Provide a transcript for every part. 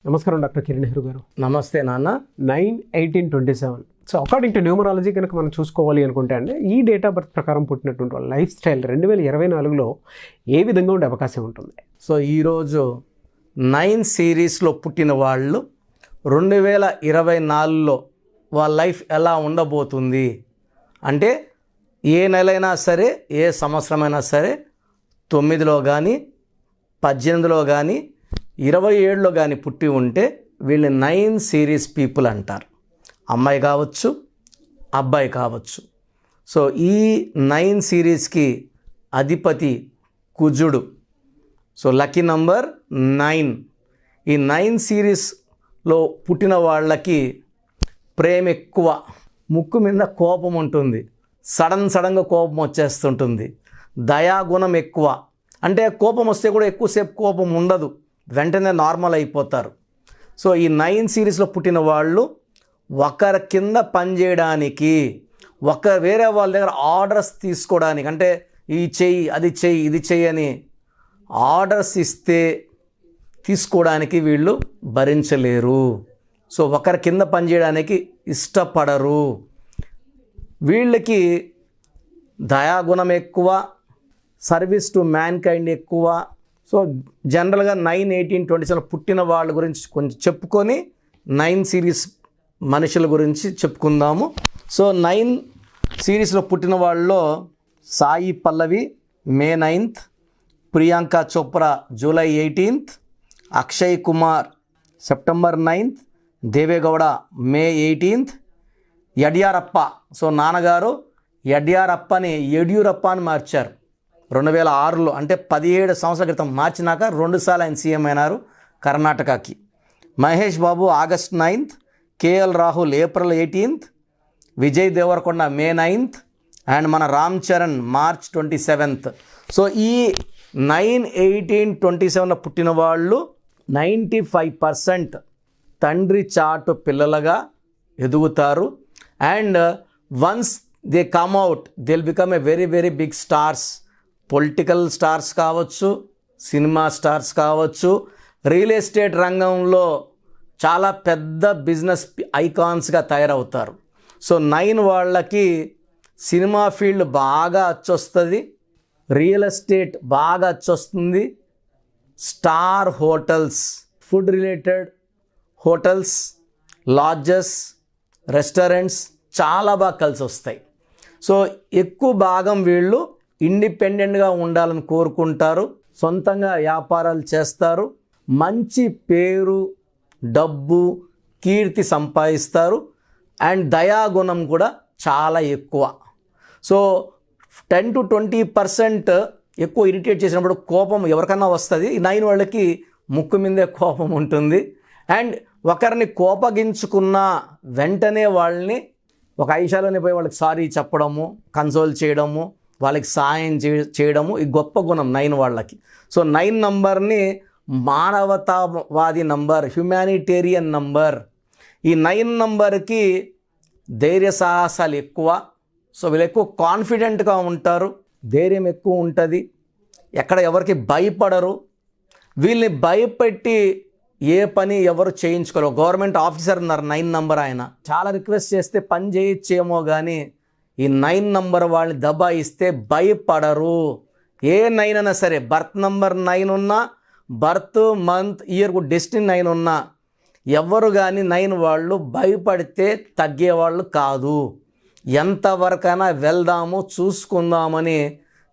నమస్కారం డాక్టర్ కిరణ్ నెహ్రూ గారు. నమస్తే నాన్న. 9/18/27. సో అకార్డింగ్ టు న్యూమరాలజీ కనుక మనం చూసుకోవాలి అనుకుంటే అండి, ఈ డేట్ ఆఫ్ బర్త్ ప్రకారం పుట్టినటువంటి వాళ్ళ లైఫ్ స్టైల్ 2024లో ఏ విధంగా ఉండే అవకాశం ఉంటుంది? సో ఈరోజు 9 సిరీస్లో పుట్టిన వాళ్ళు 2024లో వాళ్ళ లైఫ్ ఎలా ఉండబోతుంది అంటే, ఏ నెలైనా సరే, ఏ సంవత్సరమైనా సరే, 9లో కానీ 18లో కానీ 27లో కానీ పుట్టి ఉంటే వీళ్ళు 9 సిరీస్ పీపుల్ అంటారు. అమ్మాయి కావచ్చు, అబ్బాయి కావచ్చు. సో ఈ 9 సిరీస్కి అధిపతి కుజుడు. So lucky number 9. ఈ 9 సిరీస్లో పుట్టిన వాళ్ళకి ప్రేమ ఎక్కువ, ముక్కు మీద కోపం ఉంటుంది, సడన్గా కోపం వచ్చేస్తుంటుంది, దయాగుణం ఎక్కువ. అంటే కోపం వస్తే కూడా ఎక్కువసేపు కోపం ఉండదు, వెంటనే నార్మల్ అయిపోతారు. సో ఈ 9 సిరీస్లో పుట్టిన వాళ్ళు ఒకరి కింద పనిచేయడానికి, వేరే వాళ్ళ దగ్గర ఆర్డర్స్ తీసుకోవడానికి, అంటే ఈ చెయ్యి, అది చెయ్యి, ఇది చెయ్యి అని ఆర్డర్స్ ఇస్తే తీసుకోవడానికి వీళ్ళు భరించలేరు. సో ఒకరి కింద పనిచేయడానికి ఇష్టపడరు. వీళ్ళకి దయాగుణం ఎక్కువ, సర్వీస్ టు మ్యాన్ కైండ్ ఎక్కువ. సో జనరల్గా 9/18/27 పుట్టిన వాళ్ళ గురించి కొంచెం చెప్పుకొని 9 సిరీస్ మనుషుల గురించి చెప్పుకుందాము. సో 9 సిరీస్లో పుట్టిన వాళ్ళలో Sai Pallavi May 9th, Priyanka Chopra July 18th, Akshay Kumar September 9th, Deve Gowda May 18th, Yediyurappa. So నాన్నగారు యడ్యారప్పని యడ్యూరప్ప అని మార్చారు 2006లో, అంటే 17 సంవత్సరాల క్రితం మార్చినాక 2 సార్లు ఆయన సీఎం అయినారు కర్ణాటకకి. Mahesh Babu August 9th, KL Rahul April 18th, Vijay Deverakonda May 9th, and మన Ram Charan March 27th. So ఈ 9/18/27లో పుట్టిన వాళ్ళు 95% తండ్రి చాటు పిల్లలుగా ఎదుగుతారు. And once they come out, they will become a very very big stars. Political stars కావచ్చు, సినిమా స్టార్స్ కావచ్చు, రియల్ ఎస్టేట్ రంగంలో చాలా పెద్ద బిజినెస్ ఐకాన్స్గా తయారవుతారు. సో 9 వాళ్ళకి సినిమా ఫీల్డ్ బాగా అచ్చొస్తుంది, రియల్ ఎస్టేట్ బాగా అచ్చొస్తుంది, star hotels, food related hotels, lodges, restaurants చాలా బాగా కలిసి వస్తాయి. సో ఎక్కువ భాగం వీళ్ళు ఇండిపెండెంట్గా ఉండాలని కోరుకుంటారు, సొంతంగా వ్యాపారాలు చేస్తారు, మంచి పేరు, డబ్బు, కీర్తి సంపాదిస్తారు. అండ్ దయాగుణం కూడా చాలా ఎక్కువ. సో 10 to 20% ఎక్కువ ఇరిటేట్ చేసినప్పుడు కోపం ఎవరికన్నా వస్తుంది. ఈ 9 వాళ్ళకి ముక్కు మీదే కోపం ఉంటుంది. అండ్ ఒకరిని కోపగించుకున్న వెంటనే వాళ్ళని ఒక ఐశాలోనే పోయి వాళ్ళకి సారీ చెప్పడము, కన్సోల్ చేయడము, వాళ్ళకి సాయం చేయడము ఈ గొప్ప గుణం 9 వాళ్ళకి. సో 9 నంబర్ని మానవతావాది నంబర్, హ్యుమానిటేరియన్ నంబర్. ఈ 9 నంబర్కి ధైర్య సాహసాలు ఎక్కువ. సో వీళ్ళు ఎక్కువ కాన్ఫిడెంట్గా ఉంటారు, ధైర్యం ఎక్కువ ఉంటుంది, ఎక్కడ ఎవరికి భయపడరు. వీళ్ళని భయపెట్టి ఏ పని ఎవరు చేయించుకోరు. గవర్నమెంట్ ఆఫీసర్ ఉన్నారు 9 నంబర్, ఆయన చాలా రిక్వెస్ట్ చేస్తే పని చేయొచ్చేమో కానీ ఈ 9 నంబర్ వాళ్ళని దబాయిస్తే భయపడరు. ఏ 9 అయినా సరే, బర్త్ నంబర్ 9 ఉన్నా, బర్త్ మంత్ ఇయర్ డెస్టినీ 9 ఉన్నా, ఎవరు కానీ 9 వాళ్ళు భయపడితే తగ్గేవాళ్ళు కాదు. ఎంతవరకైనా వెళ్దాము, చూసుకుందామని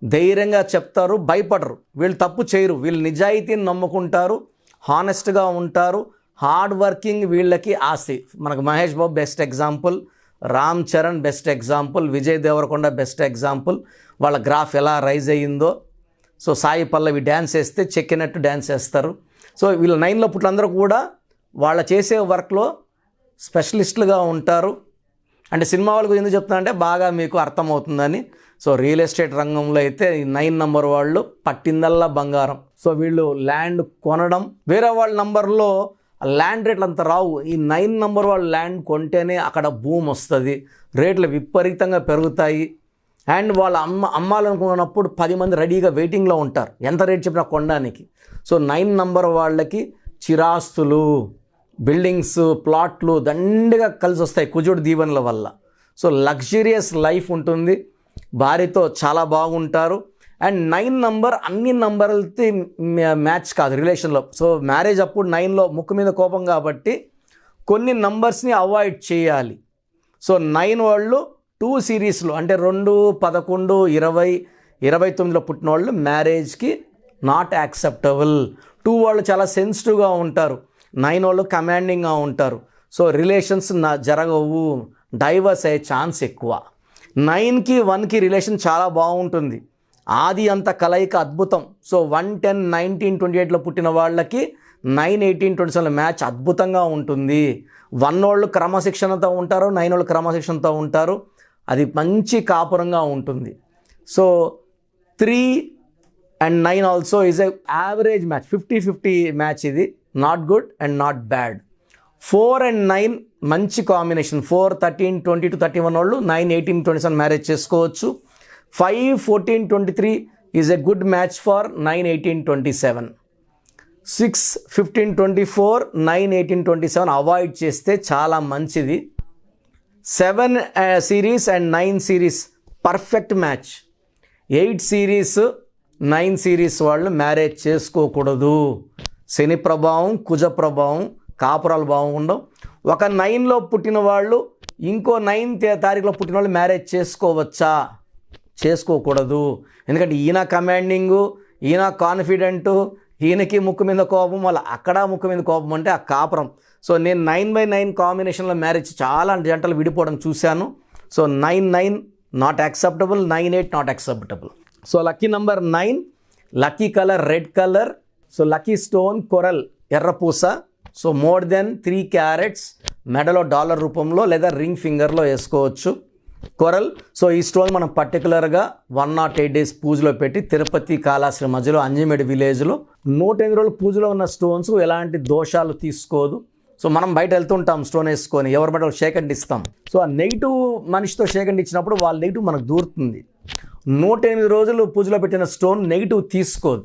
ధైర్యంగా చెప్తారు, భయపడరు. వీళ్ళు తప్పు చేయరు, వీళ్ళు నిజాయితీని నమ్ముకుంటారు, హానెస్ట్గా ఉంటారు, హార్డ్ వర్కింగ్ వీళ్ళకి ఆస్తి. మనకు Mahesh Babu best example, Ram Charan best example, Vijay Devarakonda best example. వాళ్ళ గ్రాఫ్ ఎలా రైజ్ అయ్యిందో. సో సాయి పల్లవి డ్యాన్స్ వేస్తే చెక్కినట్టు డ్యాన్స్ వేస్తారు. సో వీళ్ళు 9లో పుట్టినందరూ కూడా వాళ్ళ చేసే వర్క్లో స్పెషలిస్టులుగా ఉంటారు. అంటే సినిమా వాళ్ళకు ఎందుకు చెప్తున్నా అంటే బాగా మీకు అర్థమవుతుందని. సో రియల్ ఎస్టేట్ రంగంలో అయితే ఈ 9 నంబర్ వాళ్ళు పట్టిందల్లా బంగారం. సో వీళ్ళు ల్యాండ్ కొనడం, వేరే వాళ్ళ నంబర్లో ల్యాండ్ రేట్లు అంత రావు. ఈ 9 నంబర్ వాళ్ళు ల్యాండ్ కొంటేనే అక్కడ భూమి వస్తుంది, రేట్లు విపరీతంగా పెరుగుతాయి. అండ్ వాళ్ళు అమ్మాలనుకున్నప్పుడు 10 మంది రెడీగా వెయిటింగ్లో ఉంటారు, ఎంత రేట్ చెప్పినా కొనడానికి. సో 9 నంబర్ వాళ్ళకి చిరాస్తులు, బిల్డింగ్స్, ప్లాట్లు దండిగా కలిసి వస్తాయి కుజుడు దీవెనల వల్ల. సో లగ్జరియస్ లైఫ్ ఉంటుంది, భార్యతో చాలా బాగుంటారు. అండ్ 9 నంబర్ అన్ని నంబర్లతో మ్యాచ్ కాదు రిలేషన్లో. సో మ్యారేజ్ అప్పుడు 9లో ముక్కు మీద కోపం కాబట్టి కొన్ని నంబర్స్ని అవాయిడ్ చేయాలి. సో 9 వాళ్ళు 2 సిరీస్లో అంటే 2, 11, 20, 29లో పుట్టిన వాళ్ళు మ్యారేజ్కి నాట్ యాక్సెప్టబుల్. 2 వాళ్ళు చాలా సెన్సిటివ్గా ఉంటారు, 9 వాళ్ళు కమాండింగ్గా ఉంటారు. సో రిలేషన్స్ జరగవు, డైవర్స్ అయ్యే ఛాన్స్ ఎక్కువ. 9కి 1కి రిలేషన్ చాలా బాగుంటుంది, ఆది అంత కలయిక అద్భుతం. సో 1, 10, 19, 28లో పుట్టిన వాళ్ళకి 9, 18, 27 మ్యాచ్ అద్భుతంగా ఉంటుంది. 1 వాళ్ళు క్రమశిక్షణతో ఉంటారు, 9 వాళ్ళు క్రమశిక్షణతో ఉంటారు, అది మంచి కాపురంగా ఉంటుంది. So 3 and 9 also is a average match, 50-50 match. ఇది not good and not bad. 4 and 9 మంచి కాంబినేషన్. 4, 13, 22, 31 వాళ్ళు 9, 18, 27 మ్యారేజ్ చేసుకోవచ్చు. 5, 14, 23 is a good match for 9, 18, 27. 6, 15, 24, 9, 18, 27 avoid చేస్తే చాలా మంచిది. 7 series and 9 series perfect match. 8 series 9 series వాళ్ళు మ్యారేజ్ చేసుకోకూడదు. శని ప్రభావం, కుజ ప్రభావం, కాపురాలు బాగుండవు. ఒక 9లో పుట్టిన వాళ్ళు ఇంకో 9th తారీఖులో పుట్టిన వాళ్ళు మ్యారేజ్ చేసుకోవచ్చా? చేసుకోకూడదు. ఎందుకంటే ఈయన కమాండింగు, ఈయన కాన్ఫిడెంటు, ఈయనకి ముక్కు మీద కోపం, మళ్ళీ అక్కడ ముక్కు మీద కోపం అంటే ఆ కాపురం. సో నేను 9/9 కాంబినేషన్లో మ్యారేజ్ చాలా జంటలు విడిపోవడం చూశాను. So 9/9 not acceptable, 9/8 not acceptable. So lucky number 9, lucky colour red colour. So lucky stone coral, ఎర్రపూస. సో మోర్ దెన్ 3 క్యారెట్స్ మెడలో డాలర్ రూపంలో లేదా రింగ్ ఫింగర్లో వేసుకోవచ్చు కొరల్. సో ఈ స్టోన్ మనం పర్టికులర్గా 108 days పూజలో పెట్టి తిరుపతి కాళాశ్రీ మధ్యలో అంజిమేడి విలేజ్లో 108 రోజులు పూజలో ఉన్న స్టోన్స్ ఎలాంటి దోషాలు తీసుకోదు. సో మనం బయట వెళ్తుంటాం స్టోన్ వేసుకొని, ఎవరి బయట షేక్ హ్యాండ్ ఇస్తాం. సో ఆ నెగిటివ్ మనిషితో షేక్ హ్యాండ్ ఇచ్చినప్పుడు వాళ్ళ నెగిటివ్ మనకు దూరుతుంది. 108 రోజులు పూజలో పెట్టిన స్టోన్ నెగిటివ్ తీసుకోదు.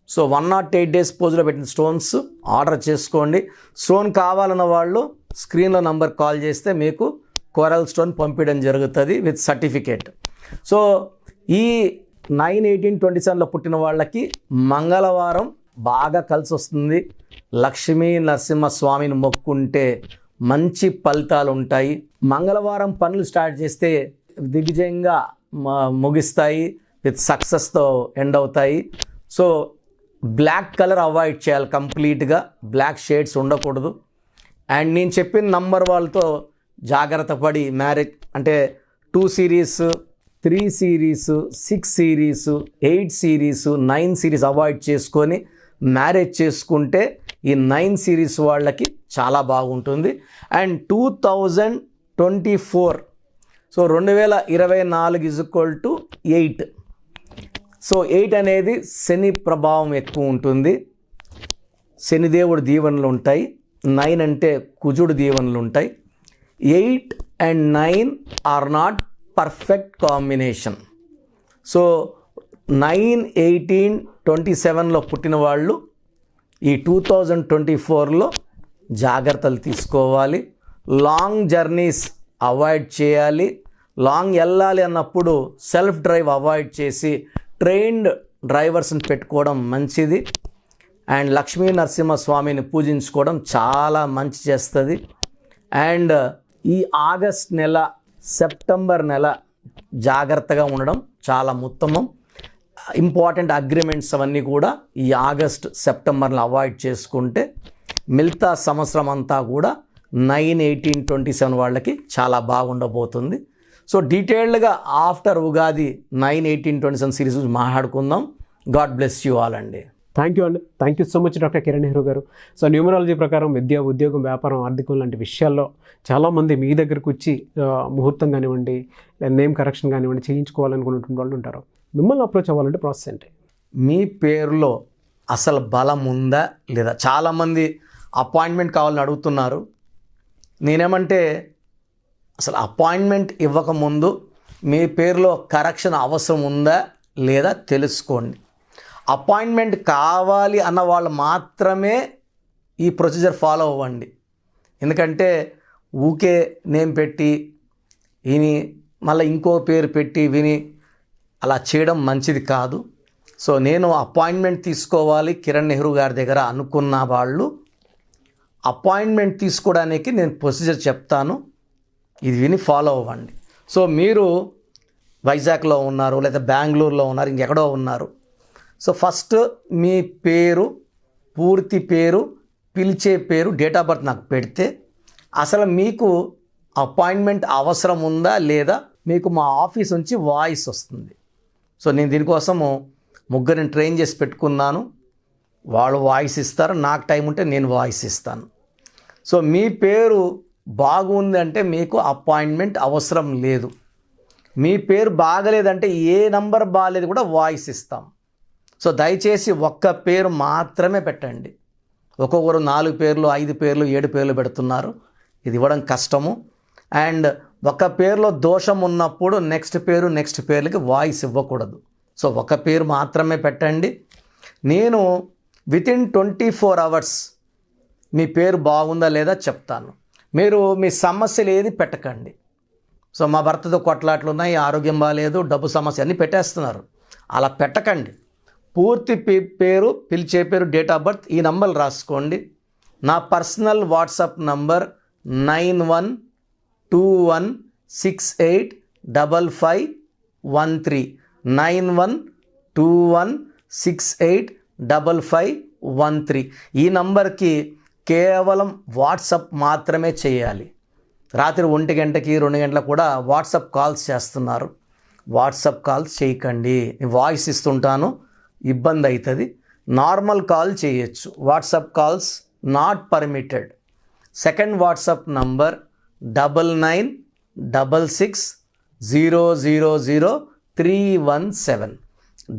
సో 108 days పూజలో పెట్టిన స్టోన్స్ ఆర్డర్ చేసుకోండి. స్టోన్ కావాలన్న వాళ్ళు స్క్రీన్లో నంబర్ కాల్ చేస్తే మీకు కోరల్ స్టోన్ పంపించడం జరుగుతుంది విత్ సర్టిఫికేట్. సో ఈ 9, 18, 27లో పుట్టిన వాళ్ళకి మంగళవారం బాగా కలిసి వస్తుంది. లక్ష్మీ నరసింహస్వామిని మొక్కుంటే మంచి ఫలితాలు ఉంటాయి. మంగళవారం పనులు స్టార్ట్ చేస్తే దిగ్విజయంగా ముగిస్తాయి, విత్ సక్సెస్తో ఎండ్ అవుతాయి. సో బ్లాక్ కలర్ అవాయిడ్ చేయాలి కంప్లీట్గా, బ్లాక్ షేడ్స్ ఉండకూడదు. అండ్ నేను చెప్పిన నంబర్ వాళ్ళతో జాగ్రత్త పడి మ్యారేజ్ అంటే 2 series, 3 series, 6 series, 8 series, 9 series avoid చేసుకొని మ్యారేజ్ చేసుకుంటే ఈ 9 సిరీస్ వాళ్ళకి చాలా బాగుంటుంది. And 2024, so 2024 = 8. సో 8 అనేది శని ప్రభావం ఎక్కువ ఉంటుంది, శనిదేవుడు దీవెనలు ఉంటాయి. 9 అంటే కుజుడు దీవెనలు ఉంటాయి. 8 and 9 are not perfect combination. So 9, 18, 27లో పుట్టిన వాళ్ళు ఈ 2024లో జాగ్రత్తలు తీసుకోవాలి. లాంగ్ జర్నీస్ అవాయిడ్ చేయాలి. లాంగ్ వెళ్ళాలి అన్నప్పుడు సెల్ఫ్ డ్రైవ్ అవాయిడ్ చేసి ట్రైన్డ్ డ్రైవర్స్ని పెట్టుకోవడం మంచిది. అండ్ లక్ష్మీ నరసింహస్వామిని పూజించుకోవడం చాలా మంచి చేస్తుంది. అండ్ ఈ ఆగస్ట్ నెల, సెప్టెంబర్ నెల జాగ్రత్తగా ఉండడం చాలా ఉత్తమం. ఇంపార్టెంట్ అగ్రిమెంట్స్ అవన్నీ కూడా ఈ ఆగస్ట్, సెప్టెంబర్లో అవాయిడ్ చేసుకుంటే మిగతా సంవత్సరం అంతా కూడా 9, 18, 27 వాళ్ళకి చాలా బాగుండబోతుంది. సో డీటెయిల్డ్గా ఆఫ్టర్ ఉగాది 9, 18, 27 సిరీస్ మాట్లాడుకుందాం. గాడ్ బ్లెస్ యూ ఆల్ అండి. థ్యాంక్ యూ అండి. Thank you so much doctor Kiran Nehru garu. So numerology ప్రకారం విద్య, ఉద్యోగం, వ్యాపారం, ఆర్థికం లాంటి విషయాల్లో చాలామంది మీ దగ్గరకు వచ్చి ముహూర్తం కానివ్వండి, నేమ్ కరెక్షన్ కానివ్వండి చేయించుకోవాలనుకున్నటువంటి వాళ్ళు ఉంటారు. మిమ్మల్ని అప్రోచ్ అవ్వాలంటే ప్రాసెస్ ఏంటి? మీ పేరులో అసలు బలం ఉందా లేదా? చాలామంది అపాయింట్మెంట్ కావాలని అడుగుతున్నారు. నేనేమంటే అసలు అపాయింట్మెంట్ ఇవ్వకముందు మీ పేరులో కరెక్షన్ అవసరం ఉందా లేదా తెలుసుకోండి. అపాయింట్మెంట్ కావాలి అన్న వాళ్ళు మాత్రమే ఈ ప్రొసీజర్ ఫాలో అవ్వండి. ఎందుకంటే ఊకే నేమ్ పెట్టి విని మళ్ళీ ఇంకో పేరు పెట్టి విని అలా చేయడం మంచిది కాదు. సో నేను అపాయింట్మెంట్ తీసుకోవాలి కిరణ్ నెహ్రూ గారి దగ్గర అనుకున్న వాళ్ళు అపాయింట్మెంట్ తీసుకోవడానికి నేను ప్రొసీజర్ చెప్తాను, ఇది విని ఫాలో అవ్వండి. సో మీరు వైజాగ్లో ఉన్నారు, లేదా బెంగళూరులో ఉన్నారు, ఇంకెక్కడో ఉన్నారు. సో ఫస్ట్ మీ పేరు, పూర్తి పేరు, పిలిచే పేరు, డేట్ ఆఫ్ బర్త్ నాకు పెడితే అసలు మీకు అపాయింట్మెంట్ అవసరం ఉందా లేదా మీకు మా ఆఫీస్ నుంచి వాయిస్ వస్తుంది. సో నేను దీనికోసము ముగ్గురిని ట్రైన్ చేసి పెట్టుకున్నాను. వాళ్ళు వాయిస్ ఇస్తారు, నాకు టైం ఉంటే నేను వాయిస్ ఇస్తాను. సో మీ పేరు బాగుంది అంటే మీకు అపాయింట్మెంట్ అవసరం లేదు. మీ పేరు బాగలేదంటే ఏ నంబర్ బాగలేదు కూడా వాయిస్ ఇస్తాం. సో దయచేసి ఒక్క పేరు మాత్రమే పెట్టండి. ఒక్కొక్కరు 4 పేర్లు 5 పేర్లు 7 పేర్లు పెడుతున్నారు, ఇది ఇవ్వడం కష్టము. అండ్ ఒక పేరులో దోషం ఉన్నప్పుడు నెక్స్ట్ పేర్లకి వాయిస్ ఇవ్వకూడదు. సో ఒక పేరు మాత్రమే పెట్టండి. నేను వితిన్ 24 అవర్స్ మీ పేరు బాగుందా లేదా చెప్తాను. మీరు మీ సమస్యలు ఏది పెట్టకండి. సో మా భర్తతో కొట్లాట్లు ఉన్నాయి, ఆరోగ్యం బాగాలేదు, డబ్బు సమస్య అన్నీ పెట్టేస్తున్నారు, అలా పెట్టకండి. పూర్తి పేరు, పిలిచే పేరు, డేట్ ఆఫ్ బర్త్, ఈ నంబర్లు రాసుకోండి. నా పర్సనల్ వాట్సాప్ నంబర్ 9121685513 9121685513. ఈ నంబర్కి కేవలం వాట్సాప్ మాత్రమే చేయాలి. రాత్రి 1 గంటకి 2 గంటలకు కూడా వాట్సాప్ కాల్స్ చేస్తున్నారు, వాట్సాప్ కాల్స్ చేయకండి. వాయిస్ ఇస్తుంటాను, ఇబ్బంది అవుతుంది. నార్మల్ కాల్ చేయొచ్చు, WhatsApp calls not permitted. Second WhatsApp number 9966000317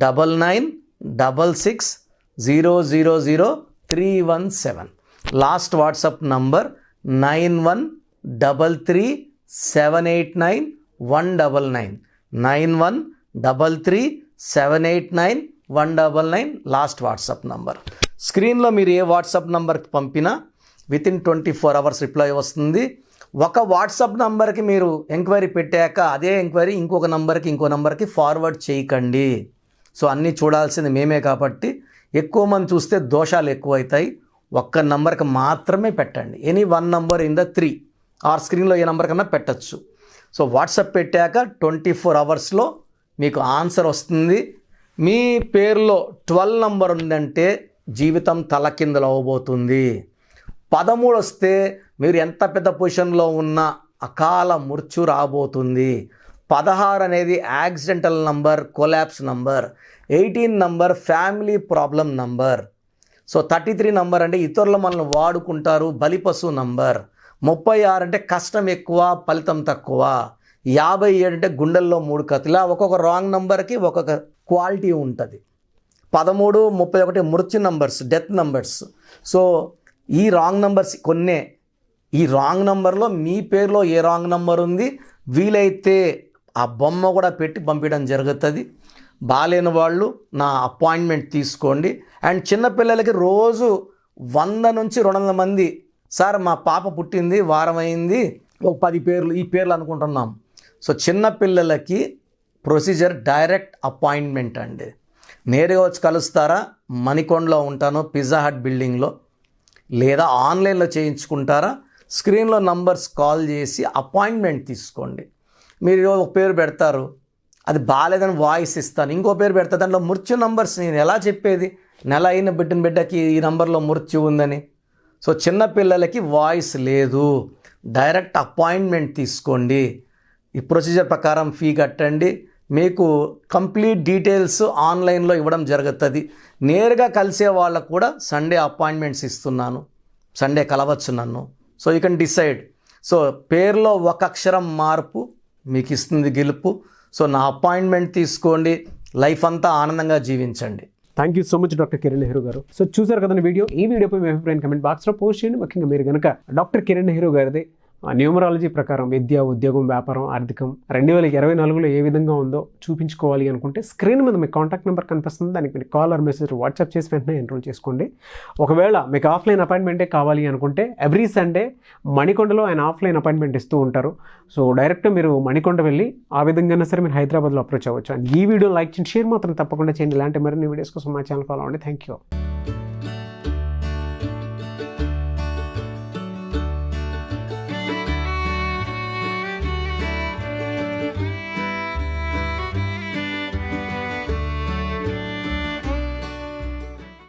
9966000317. Last WhatsApp number 9133789199 9133789199 last WhatsApp number. స్క్రీన్లో మీరు ఏ వాట్సాప్ నంబర్కి పంపినా వితిన్ 24 అవర్స్ రిప్లై వస్తుంది. ఒక వాట్సాప్ నంబర్కి మీరు ఎంక్వైరీ పెట్టాక అదే ఎంక్వైరీ ఇంకో నంబర్కి ఫార్వర్డ్ చేయకండి. సో అన్నీ చూడాల్సింది మేమే కాబట్టి ఎక్కువ మంది చూస్తే దోషాలు ఎక్కువవుతాయి. ఒక్క నంబర్కి మాత్రమే పెట్టండి. Any 1 number in the 3 or స్క్రీన్లో ఏ నంబర్ కన్నా పెట్టచ్చు. సో వాట్సాప్ పెట్టాక 24 అవర్స్లో మీకు ఆన్సర్ వస్తుంది. మీ పేరులో 12 నంబర్ ఉందంటే జీవితం తలకిందులు అవ్వబోతుంది. 13 వస్తే మీరు ఎంత పెద్ద పొజిషన్లో ఉన్నా అకాల మృత్యు రాబోతుంది. 16 అనేది accidental number, collapse number. 18 number family problem number. So 33 number అంటే ఇతరులు మనల్ని వాడుకుంటారు, బలిపశు నంబర్. 36 అంటే కష్టం ఎక్కువ, ఫలితం తక్కువ. 57 అంటే గుండెల్లో 3 కత్తులు. ఇలా ఒక్కొక్క రాంగ్ నంబర్కి ఒక్కొక్క క్వాలిటీ ఉంటుంది. 13, 31 మృత్యు నంబర్స్, డెత్ నంబర్స్. సో ఈ రాంగ్ నంబర్స్ కొన్నే. ఈ రాంగ్ నంబర్లో మీ పేరులో ఏ రాంగ్ నంబర్ ఉంది వీలైతే ఆ బొమ్మ కూడా పెట్టి పంపించడం జరుగుతుంది. బాలేని వాళ్ళు నా అపాయింట్మెంట్ తీసుకోండి. అండ్ చిన్నపిల్లలకి రోజు 100 నుంచి 200 మంది, సార్ మా పాప పుట్టింది, వారం అయింది, ఒక 10 పేర్లు ఈ పేర్లు అనుకుంటున్నాం. సో చిన్నపిల్లలకి ప్రొసీజర్ డైరెక్ట్ అపాయింట్మెంట్ అండి. నేరుగా వచ్చి కలుస్తారా? మణికొండలో ఉంటాను, పిజ్జా హట్ బిల్డింగ్లో. లేదా ఆన్లైన్లో చేయించుకుంటారా? స్క్రీన్లో నంబర్స్ కాల్ చేసి అపాయింట్మెంట్ తీసుకోండి. మీరు ఒక పేరు పెడతారు, అది బాగాలేదని వాయిస్ ఇస్తాను. ఇంకో పేరు పెడతా, దాంట్లో మృత్యు నంబర్స్ నేను ఎలా చెప్పేది? నెల అయిన బిడ్డకి ఈ నంబర్లో మృత్యు ఉందని. సో చిన్నపిల్లలకి వాయిస్ లేదు, డైరెక్ట్ అపాయింట్మెంట్ తీసుకోండి. ఈ ప్రొసీజర్ ప్రకారం ఫీ కట్టండి. మీకు కంప్లీట్ డీటెయిల్స్ ఆన్లైన్లో ఇవ్వడం జరుగుతుంది. నేరుగా కలిసే వాళ్ళకు కూడా సండే అపాయింట్మెంట్స్ ఇస్తున్నాను, సండే కలవచ్చు నన్ను. So you can decide. So పేరులో ఒక అక్షరం మార్పు మీకు ఇస్తుంది గెలుపు. సో నా అపాయింట్మెంట్ తీసుకోండి, లైఫ్ అంతా ఆనందంగా జీవించండి. Thank you so much doctor Kiran Nehru garu. So చూసారు కదండి వీడియో. ఈ వీడియోపై మీ అభిప్రాయం కమెంట్ బాక్స్లో పోస్ట్ చేయండి. ముఖ్యంగా మీరు కనుక డాక్టర్ కిరణ్ నెహ్రూ గారిది న్యూమరాలజీ ప్రకారం విద్య, ఉద్యోగం, వ్యాపారం, ఆర్థికం 2024లో ఏ విధంగా ఉందో చూపించుకోవాలి అనుకుంటే స్క్రీన్ మీద మీకు కాంటాక్ట్ నెంబర్ కనిపిస్తుంది. దానికి మీరు కాల్ ఆర్ మెసేజ్ వాట్సాప్ చేసి వెంటనే ఎన్రోల్ చేసుకోండి. ఒకవేళ మీకు ఆఫ్లైన్ అపాయింట్మెంటే కావాలి అనుకుంటే ఎవ్రీ సండే మణికొండలో ఆయన ఆఫ్లైన్ అపాయింట్మెంట్ ఇస్తూ ఉంటారు. సో డైరెక్ట్ మీరు మణికొండ వెళ్ళి ఆ విధంగా సరే మీరు హైదరాబాద్లో అప్రోచ్ అవ్వచ్చు. అండ్ ఈ వీడియో లైక్ చేయండి, షేర్ మాత్రం తప్పకుండా చేయండి. ఇలాంటి మరిన్ని వీడియోస్ కోసం మా ఛానల్ ఫాలో అవ్వండి. Thank you.